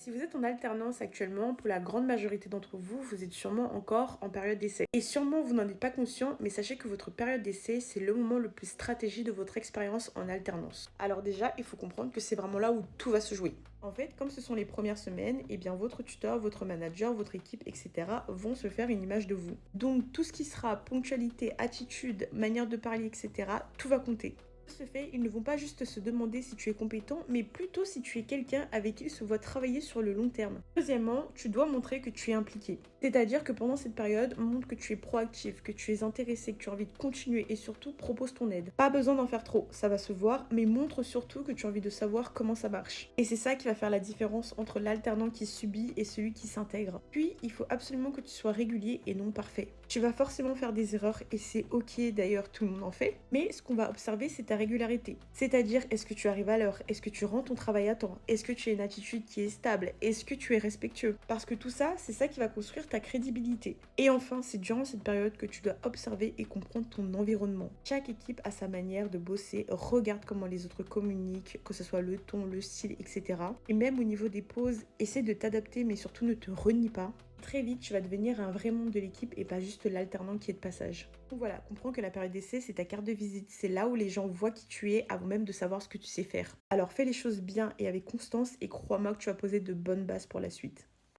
Si vous êtes en alternance actuellement, pour la grande majorité d'entre vous, vous êtes sûrement encore en période d'essai. Et sûrement vous n'en êtes pas conscient, mais sachez que votre période d'essai, c'est le moment le plus stratégique de votre expérience en alternance. Alors déjà, il faut comprendre que c'est vraiment là où tout va se jouer. En fait, comme ce sont les premières semaines, eh bien votre tuteur, votre manager, votre équipe, etc. vont se faire une image de vous. Donc tout ce qui sera ponctualité, attitude, manière de parler, etc., tout va compter. De ce fait, ils ne vont pas juste se demander si tu es compétent, mais plutôt si tu es quelqu'un avec qui ils se voient travailler sur le long terme. Deuxièmement, tu dois montrer que tu es impliqué. C'est-à-dire que pendant cette période, montre que tu es proactif, que tu es intéressé, que tu as envie de continuer et surtout propose ton aide. Pas besoin d'en faire trop, ça va se voir, mais montre surtout que tu as envie de savoir comment ça marche. Et c'est ça qui va faire la différence entre l'alternant qui subit et celui qui s'intègre. Puis, il faut absolument que tu sois régulier et non parfait. Tu vas forcément faire des erreurs et c'est ok, d'ailleurs tout le monde en fait, mais ce qu'on va observer c'est ta régularité. C'est-à-dire, est-ce que tu arrives à l'heure? Est-ce que tu rends ton travail à temps? Est-ce que tu as une attitude qui est stable? Est-ce que tu es respectueux? Parce que tout ça, c'est ça qui va construire ta crédibilité. Et enfin, c'est durant cette période que tu dois observer et comprendre ton environnement. Chaque équipe a sa manière de bosser, regarde comment les autres communiquent, que ce soit le ton, le style, etc. Et même au niveau des pauses, essaie de t'adapter mais surtout ne te renie pas. Très vite, tu vas devenir un vrai membre de l'équipe et pas juste l'alternant qui est de passage. Donc voilà, comprends que la période d'essai, c'est ta carte de visite. C'est là où les gens voient qui tu es avant même de savoir ce que tu sais faire. Alors fais les choses bien et avec constance et crois-moi que tu vas poser de bonnes bases pour la suite.